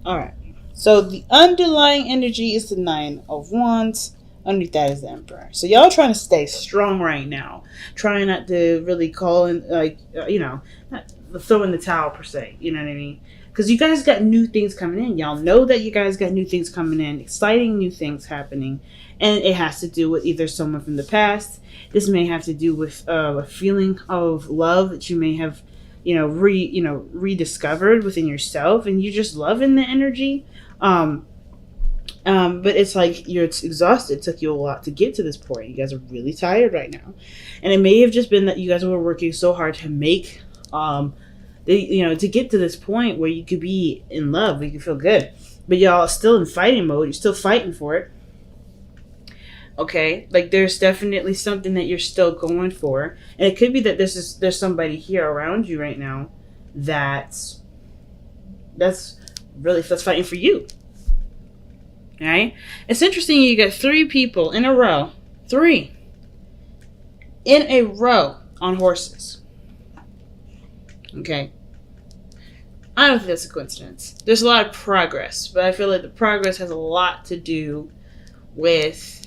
All right. So the underlying energy is the Nine of Wands. Underneath that is the Emperor. So y'all trying to stay strong right now. Trying not to really call in, like, not throw in the towel per se. You know what I mean? Because you guys got new things coming in. Y'all know that you guys got new things coming in. Exciting new things happening. And it has to do with either someone from the past. This may have to do with a feeling of love that you may have rediscovered within yourself, and you're just loving the energy. um but it's like you're exhausted. It took you a lot to get to this point. You guys are really tired right now, and it may have just been that you guys were working so hard to make to get to this point where you could be in love, where you could feel good, but y'all are still in fighting mode. You're still fighting for it. Okay, like there's definitely something that you're still going for, and it could be that there's somebody here around you right now that's that's fighting for you. All right, it's interesting. You got three people in a row, three in a row on horses. Okay, I don't think that's a coincidence. There's a lot of progress, but I feel like the progress has a lot to do with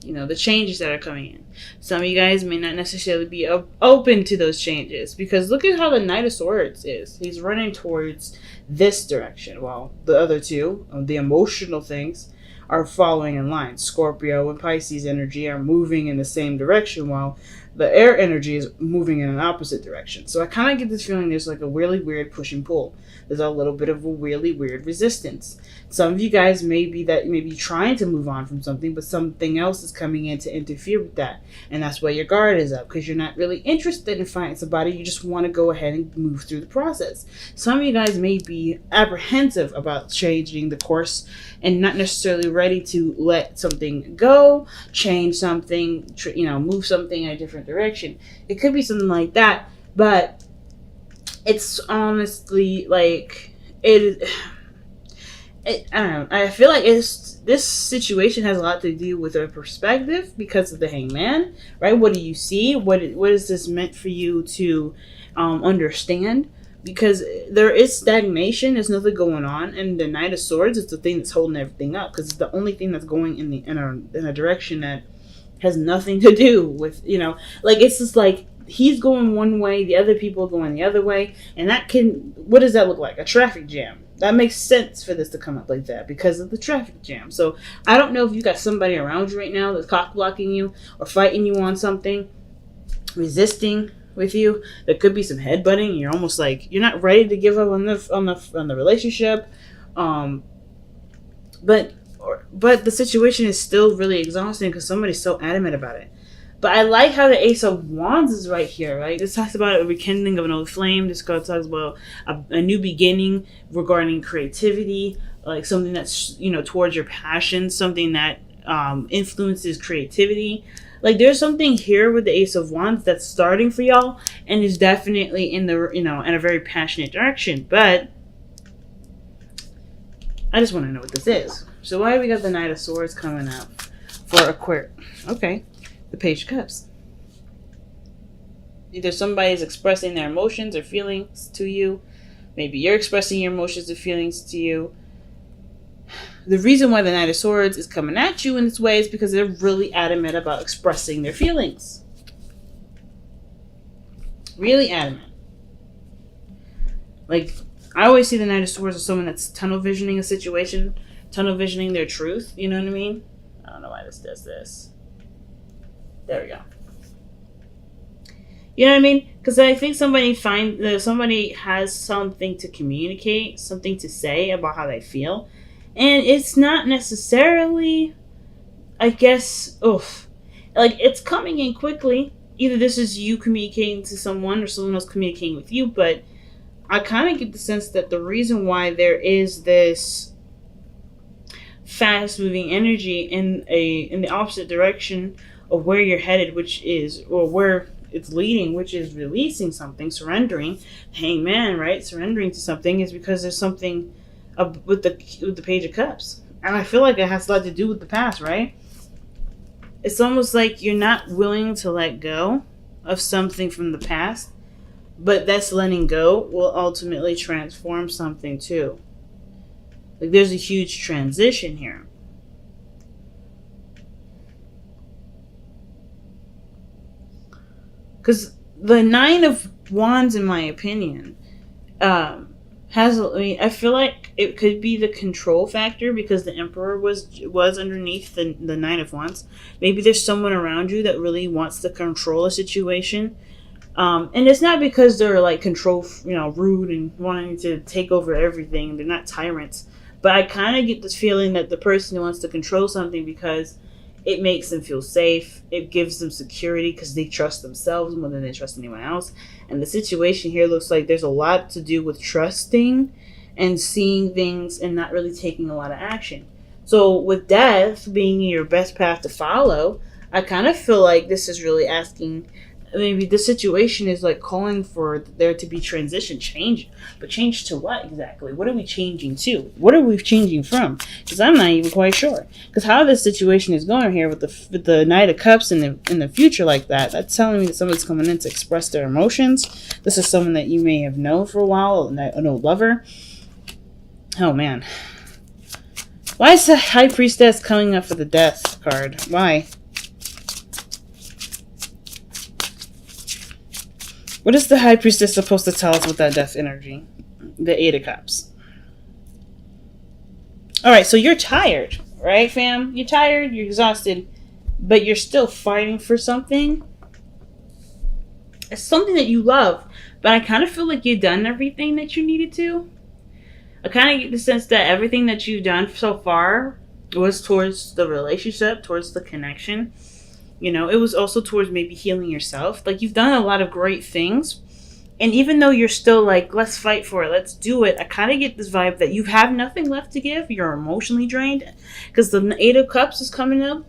the changes that are coming in. Some of you guys may not necessarily be open to those changes, because look at how the Knight of Swords is. He's running towards this direction, while the other two, the emotional things, are following in line. Scorpio and Pisces energy are moving in the same direction, while the air energy is moving in an opposite direction. So I kind of get this feeling there's like a really weird push and pull. There's a little bit of a really weird resistance. Some of you guys may be trying to move on from something, but something else is coming in to interfere with that. And that's why your guard is up, because you're not really interested in finding somebody. You just want to go ahead and move through the process. Some of you guys may be apprehensive about changing the course and not necessarily ready to let something go, change something, move something in a different direction. It could be something like that, but it's honestly like I don't know. I feel like this situation has a lot to do with a perspective because of the Hangman, right? What do you see? What is this meant for you to understand? Because there is stagnation. There's nothing going on, and the Knight of Swords is the thing that's holding everything up, because it's the only thing that's going in a direction that has nothing to do with like, it's just like he's going one way, the other people are going the other way, and what does that look like? A traffic jam. That makes sense for this to come up like that because of the traffic jam. So I don't know if you got somebody around you right now that's cock blocking you or fighting you on something, resisting with you. There could be some headbutting. You're almost like you're not ready to give up on the relationship, but the situation is still really exhausting because somebody's so adamant about it. But I like how the Ace of Wands is right here, right? This talks about a rekindling of an old flame. This card talks about a new beginning regarding creativity, like something that's, towards your passion, something that influences creativity. Like there's something here with the Ace of Wands that's starting for y'all and is definitely in a very passionate direction. But I just want to know what this is. So why do we got the Knight of Swords coming up for Aquarius? Okay. The Page of Cups. Either somebody's expressing their emotions or feelings to you. Maybe you're expressing your emotions or feelings to you. The reason why the Knight of Swords is coming at you in this way is because they're really adamant about expressing their feelings. Really adamant. Like, I always see the Knight of Swords as someone that's tunnel visioning a situation, tunnel visioning their truth. You know what I mean? I don't know why this does this. There we go. You know what I mean? Because I think somebody has something to communicate, something to say about how they feel, and it's not necessarily, I guess, like it's coming in quickly. Either this is you communicating to someone or someone else communicating with you, but I kind of get the sense that the reason why there is this fast moving energy in the opposite direction of where you're headed, or where it's leading, which is releasing something, surrendering, Hangman, right? Surrendering to something is because there's something with the Page of Cups, and I feel like it has a lot to do with the past, right? It's almost like you're not willing to let go of something from the past, but that's letting go will ultimately transform something too. Like, there's a huge transition here. Because the Nine of Wands, in my opinion, I feel like it could be the control factor, because the Emperor was underneath the Nine of Wands. Maybe there's someone around you that really wants to control a situation. And it's not because they're like rude and wanting to take over everything. They're not tyrants. But I kind of get this feeling that the person wants to control something because it makes them feel safe. It gives them security because they trust themselves more than they trust anyone else. And the situation here looks like there's a lot to do with trusting and seeing things and not really taking a lot of action. So with death being your best path to follow, I kind of feel like this is really asking, maybe the situation is like calling for there to be transition, change. But change to what exactly? What are we changing to? What are we changing from? Because I'm not even quite sure. Because how this situation is going here with the Knight of Cups in the future like that, that's telling me that someone's coming in to express their emotions. This is someone that you may have known for a while, an old lover. Oh man. Why is the High Priestess coming up for the Death card? Why? What is the High Priestess supposed to tell us with that death energy? The Eight of Cups. Alright, so you're tired, right, fam? You're tired, you're exhausted, but you're still fighting for something. It's something that you love, but I kind of feel like you've done everything that you needed to. I kind of get the sense that everything that you've done so far was towards the relationship, towards the connection. You know, it was also towards maybe healing yourself. Like, you've done a lot of great things. And even though you're still like, let's fight for it, let's do it, I kind of get this vibe that you have nothing left to give. You're emotionally drained. Because the Eight of Cups is coming up.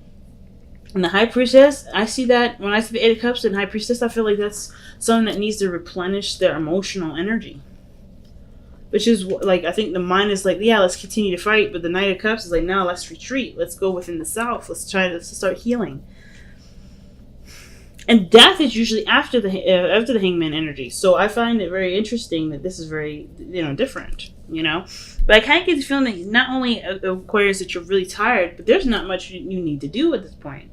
And the High Priestess, I see that when I see the Eight of Cups and High Priestess, I feel like that's someone that needs to replenish their emotional energy. Which is like, I think the mind is like, yeah, let's continue to fight. But the Knight of Cups is like, no, let's retreat. Let's go within the self. Let's try to start healing. And death is usually after the Hangman energy. So I find it very interesting that this is very, different, But I kind of get the feeling that not only Aquarius that you're really tired, but there's not much you need to do at this point.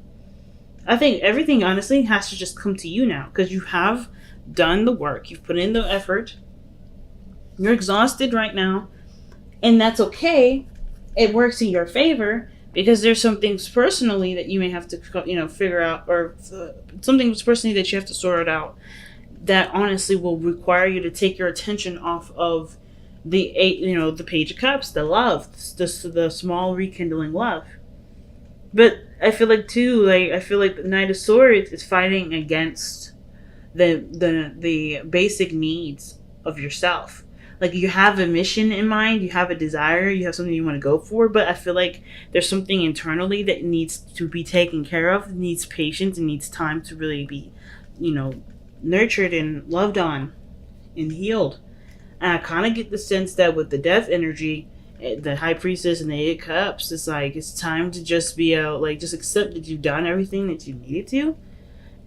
I think everything, honestly, has to just come to you now. Because you have done the work. You've put in the effort. You're exhausted right now, and that's okay. It works in your favor because there's some things personally that you may have to, figure out, or something personally that you have to sort out that honestly will require you to take your attention off of the the Page of Cups, the love, the small rekindling love. But I feel like too, the Knight of Swords is fighting against the basic needs of yourself. Like, you have a mission in mind, you have a desire, you have something you want to go for, but I feel like there's something internally that needs to be taken care of, needs patience, and needs time to really be, nurtured and loved on and healed. And I kind of get the sense that with the death energy, the High Priestess and the Eight of Cups, it's like, it's time to just be just accept that you've done everything that you needed to,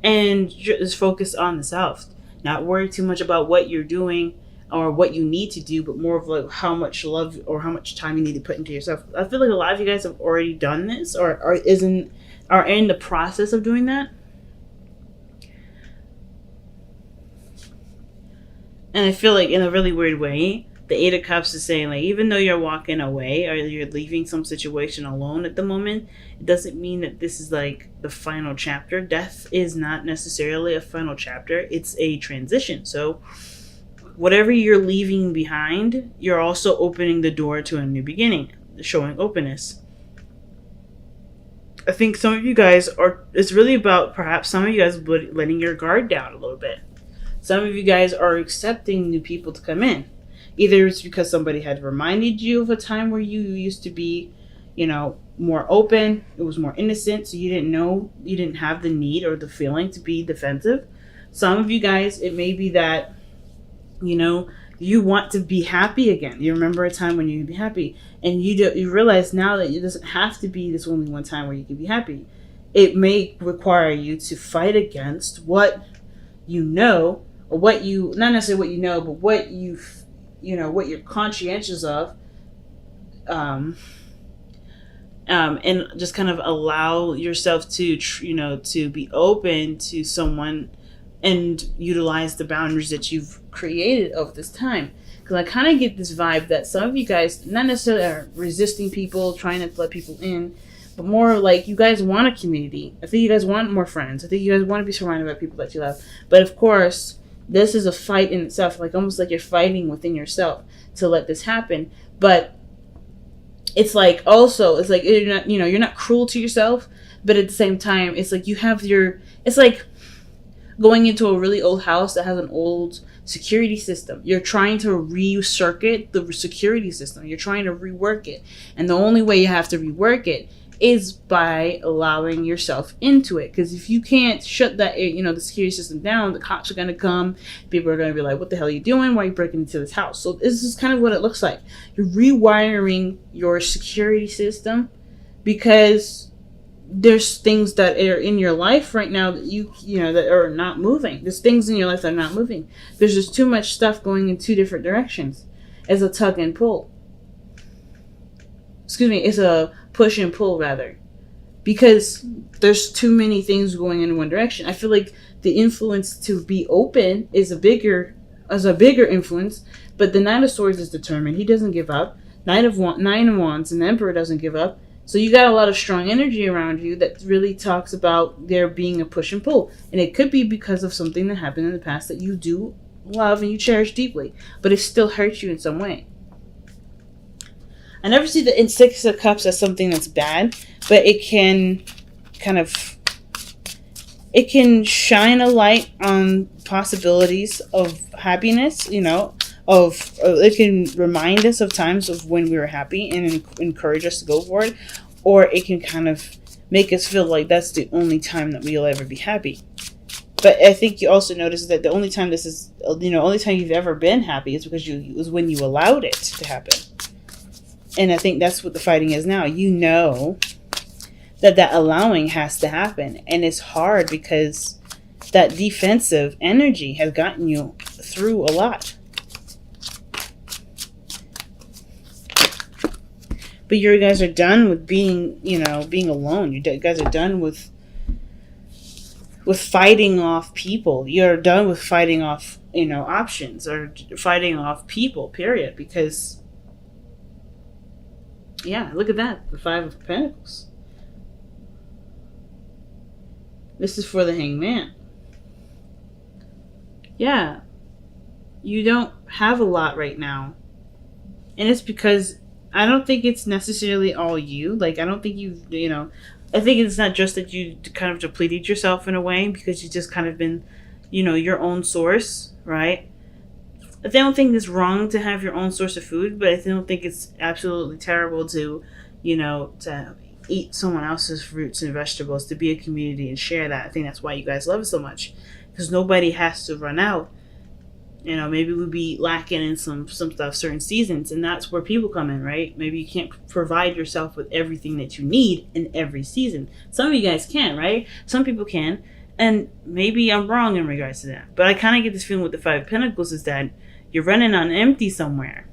and just focus on the self. Not worry too much about what you're doing or what you need to do, but more of like how much love or how much time you need to put into yourself. I feel like a lot of you guys have already done this or are in the process of doing that. And I feel like in a really weird way, the Eight of Cups is saying, like, even though you're walking away or you're leaving some situation alone at the moment, it doesn't mean that this is like the final chapter. Death is not necessarily a final chapter. It's a transition. So whatever you're leaving behind, you're also opening the door to a new beginning, showing openness. I think some of you guys it's really about perhaps some of you guys letting your guard down a little bit. Some of you guys are accepting new people to come in. Either it's because somebody had reminded you of a time where you used to be, more open, it was more innocent, so you didn't have the need or the feeling to be defensive. Some of you guys, it may be that you want to be happy again. You remember a time when you'd be happy, and you realize now that it doesn't have to be this only one time where you can be happy. It may require you to fight against what or what not necessarily what but what what you're conscientious of and just kind of allow yourself to to be open to someone and utilize the boundaries that you've created over this time. Because I kind of get this vibe that some of you guys not necessarily are resisting people, trying to let people in, but more like you guys want a community. I think you guys want more friends. I think you guys want to be surrounded by people that you love. But of course, this is a fight in itself, like almost like you're fighting within yourself to let this happen. But it's like also, it's like you're not, you're not cruel to yourself, but at the same time, it's like you have it's like going into a really old house that has an old security system. You're trying to recircuit the security system. You're trying to rework it. And the only way you have to rework it is by allowing yourself into it. Because if you can't shut that, the security system down, the cops are going to come. People are going to be like, what the hell are you doing? Why are you breaking into this house? So this is kind of what it looks like. You're rewiring your security system because there's things that are in your life right now that that are not moving. There's things in your life that are not moving. There's just too much stuff going in two different directions. It's a tug and pull. It's a push and pull rather. Because there's too many things going in one direction. I feel like the influence to be open is a bigger influence, but the Knight of Swords is determined. He doesn't give up. Nine of Wands and the Emperor doesn't give up. So you got a lot of strong energy around you that really talks about there being a push and pull. And it could be because of something that happened in the past that you do love and you cherish deeply, but it still hurts you in some way. I never see the Six of Cups as something that's bad, but it can it can shine a light on possibilities of happiness, it can remind us of times of when we were happy and encourage us to go for it, or it can kind of make us feel like that's the only time that we'll ever be happy. But I think you also notice that the only time only time you've ever been happy is because it was when you allowed it to happen. And I think that's what the fighting is now. That allowing has to happen, and it's hard because that defensive energy has gotten you through a lot. But you guys are done with being alone. You guys are done with fighting off people. You're done with fighting off, options or fighting off people, period. Because, yeah, look at that. The Five of Pentacles. This is for the Hanged Man. Yeah. You don't have a lot right now. And it's because I don't think it's necessarily all you. Like, I don't think I think it's not just that you kind of depleted yourself in a way because you just kind of been, your own source, right? I don't think it's wrong to have your own source of food, but I don't think it's absolutely terrible to, to eat someone else's fruits and vegetables, to be a community and share that. I think that's why you guys love it so much, because nobody has to run out. Maybe we'd be lacking in some stuff certain seasons, and that's where people come in, right? Maybe you can't provide yourself with everything that you need in every season. Some of you guys can, right? Some people can, and maybe I'm wrong in regards to that. But I kind of get this feeling with the Five of Pentacles is that you're running on empty somewhere.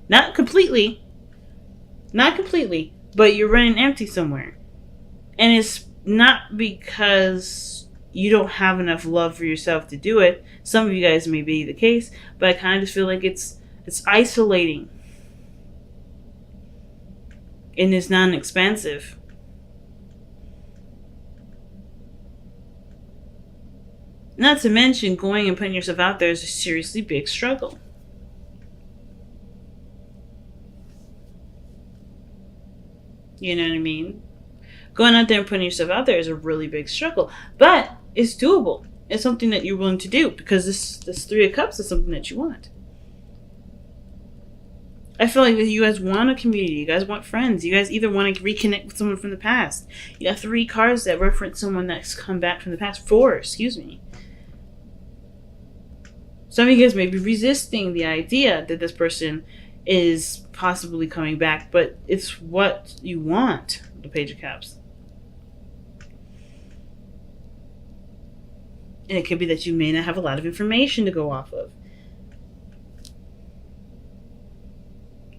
Not completely, but you're running empty somewhere. And it's not because you don't have enough love for yourself to do it. Some of you guys may be the case, but I kind of just feel like it's isolating. And it's non-expansive. Not to mention, going and putting yourself out there is a seriously big struggle. You know what I mean? Going out there and putting yourself out there is a really big struggle. But it's doable. It's something that you're willing to do because this Three of Cups is something that you want. I feel like you guys want a community. You guys want friends. You guys either want to reconnect with someone from the past. You got 3 cards that reference someone that's come back from the past. 4, excuse me. Some of you guys may be resisting the idea that this person is possibly coming back, but it's what you want, the Page of Cups. And it could be that you may not have a lot of information to go off of.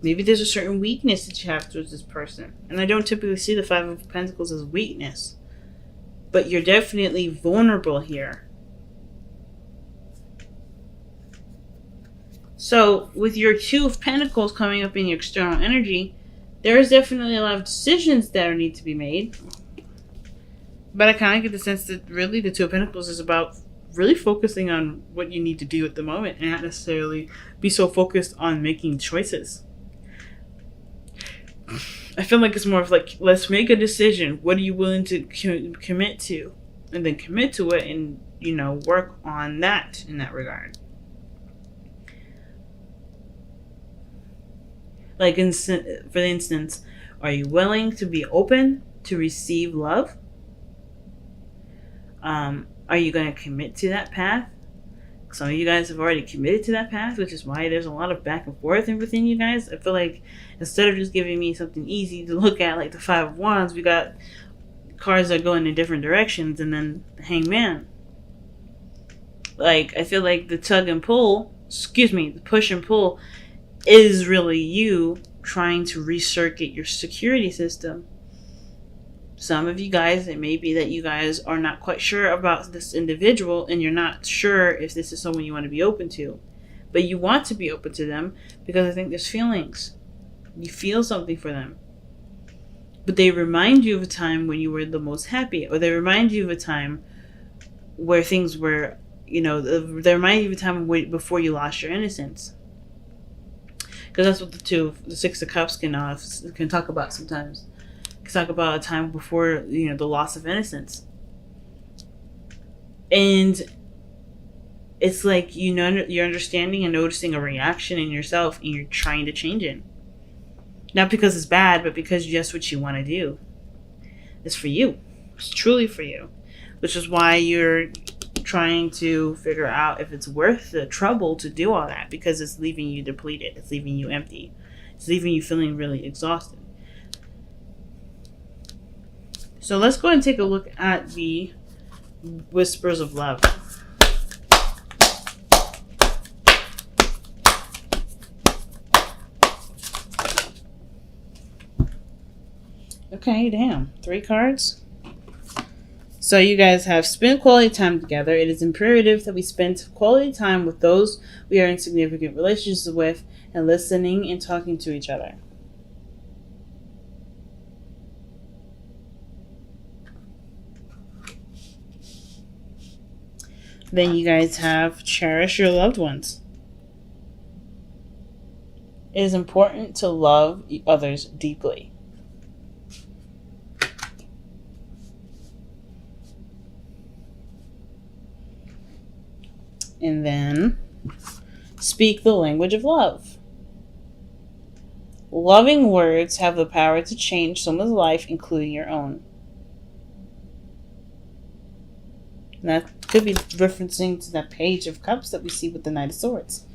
Maybe there's a certain weakness that you have towards this person. And I don't typically see the Five of Pentacles as weakness. But you're definitely vulnerable here. So, with your Two of Pentacles coming up in your external energy, there is definitely a lot of decisions that need to be made. But I kind of get the sense that really the Two of Pentacles is about really focusing on what you need to do at the moment and not necessarily be so focused on making choices. I feel like it's more of like, let's make a decision. What are you willing to commit to? And then commit to it and, work on that in that regard. Like, for instance, are you willing to be open to receive love? Are you going to commit to that path? Some of you guys have already committed to that path, which is why there's a lot of back and forth within you guys. I feel like instead of just giving me something easy to look at, like the Five of Wands, we got cards that go in different directions, and then the Hangman. Like, I feel like the the push and pull is really you trying to recircuit your security system. Some of you guys, it may be that you guys are not quite sure about this individual and you're not sure if this is someone you want to be open to. But you want to be open to them because I think there's feelings. You feel something for them. But they remind you of a time when you were the most happy. Or they remind you of a time where things were, they remind you of a time before you lost your innocence. Because that's what the Six of Cups can talk about sometimes. Talk about a time before the loss of innocence, and it's like you're understanding and noticing a reaction in yourself, and you're trying to change it, not because it's bad, but because just what you want to do. It's for you. It's truly for you, which is why you're trying to figure out if it's worth the trouble to do all that, because it's leaving you depleted, it's leaving you empty, it's leaving you feeling really exhausted. So let's go and take a look at the Whispers of Love. Okay, damn. 3 cards. So you guys have spent quality time together. It is imperative that we spend quality time with those we are in significant relationships with and listening and talking to each other. Then you guys have cherish your loved ones. It is important to love others deeply. And then speak the language of love. Loving words have the power to change someone's life, including your own. And that could be referencing to that Page of Cups that we see with the Knight of Swords.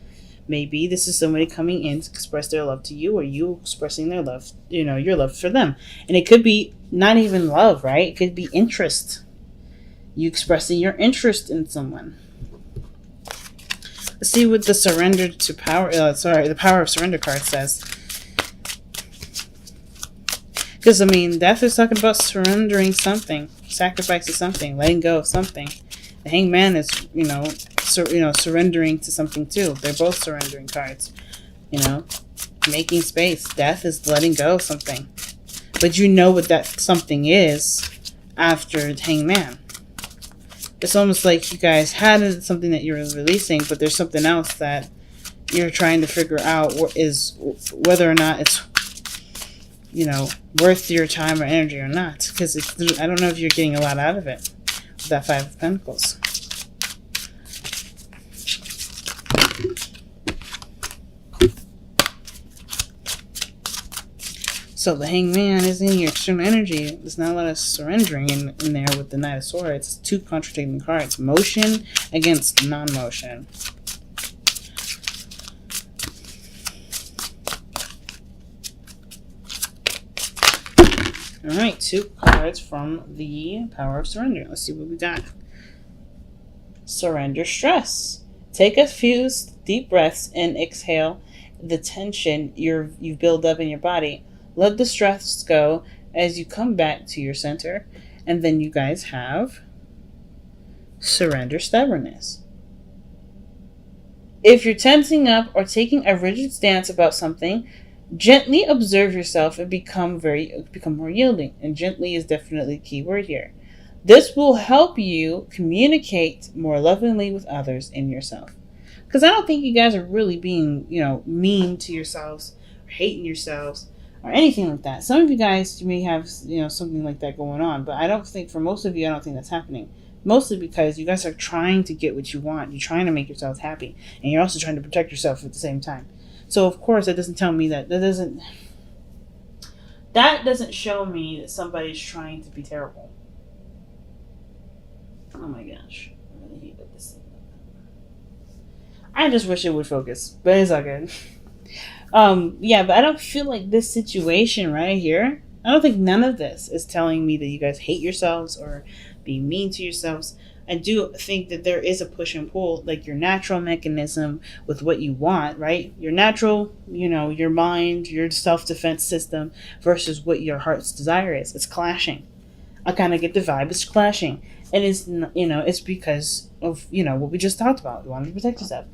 Maybe this is somebody coming in to express their love to you, or you expressing their love, your love for them. And it could be not even love, right? It could be interest. You expressing your interest in someone. Let's see what the the Power of Surrender card says. Because, death is talking about surrendering something, sacrificing something, letting go of something. The Hangman is, surrendering to something too. They're both surrendering cards. Making space. Death is letting go of something. But you know what that something is after the Hangman. It's almost like you guys had something that you're releasing, but there's something else that you're trying to figure out whether or not it's worth your time or energy or not. Because I don't know if you're getting a lot out of it with that Five of Pentacles. So the Hangman is in your external energy. There's not a lot of surrendering in there with the Knight of Swords. It's 2 contradicting cards. Motion against non-motion. Alright, 2 cards from the Power of Surrender. Let's see what we got. Surrender stress. Take a few deep breaths and exhale the tension you've built up in your body. Let the stress go as you come back to your center. And then you guys have surrender stubbornness. If you're tensing up or taking a rigid stance about something, gently observe yourself and become more yielding. And gently is definitely a key word here. This will help you communicate more lovingly with others and yourself. Because I don't think you guys are really being, mean to yourselves or hating yourselves or anything like that. Some of you guys may have, something like that going on, but I don't think, for most of you, I don't think that's happening. Mostly because you guys are trying to get what you want. You're trying to make yourselves happy. And you're also trying to protect yourself at the same time. So, of course, that doesn't tell me that doesn't show me that somebody's trying to be terrible. Oh my gosh. I really hate this thing. I just wish it would focus, but it's all good. Yeah, but I don't feel like this situation right here, I don't think none of this is telling me that you guys hate yourselves or be mean to yourselves. I do think that there is a push and pull, like your natural mechanism with what you want, right? Your natural, your mind, your self-defense system versus what your heart's desire is. It's clashing. I kind of get the vibe. It's clashing. And it's because of, what we just talked about. You want to protect yourself.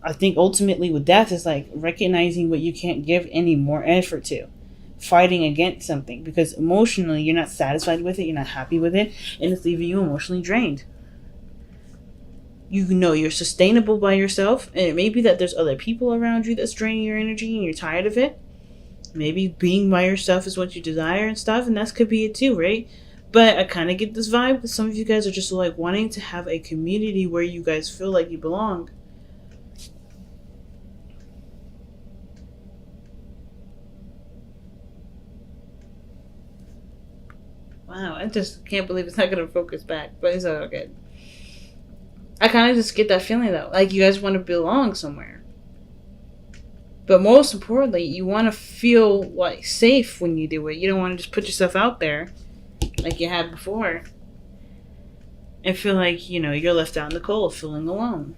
I think ultimately with death is like recognizing what you can't give any more effort to. Fighting against something because emotionally you're not satisfied with it, you're not happy with it, and it's leaving you emotionally drained. You're sustainable by yourself, and it may be that there's other people around you that's draining your energy and you're tired of it. Maybe being by yourself is what you desire and stuff, and that could be it too, right? But I kind of get this vibe that some of you guys are just like wanting to have a community where you guys feel like you belong. Wow, I just can't believe it's not going to focus back, but it's all good. I kind of just get that feeling though, like you guys want to belong somewhere. But most importantly, you want to feel like safe when you do it. You don't want to just put yourself out there like you had before and feel like, you're left out in the cold, feeling alone.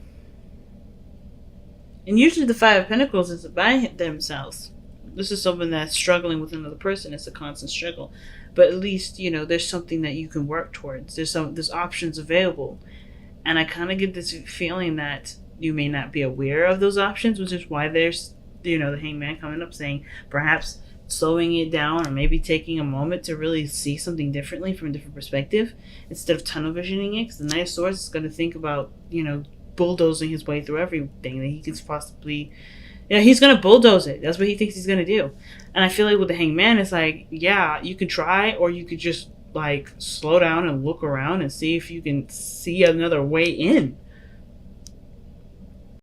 And usually the Five of Pentacles is by themselves. This is someone that's struggling with another person. It's a constant struggle. But at least, there's something that you can work towards. There's options available. And I kind of get this feeling that you may not be aware of those options, which is why there's, the Hangman coming up saying perhaps slowing it down or maybe taking a moment to really see something differently from a different perspective instead of tunnel visioning it. Because the Knight of Swords is going to think about, bulldozing his way through everything that he could possibly... he's going to bulldoze it. That's what he thinks he's going to do. And I feel like with the Hangman, it's like, yeah, you could try, or you could just, slow down and look around and see if you can see another way in.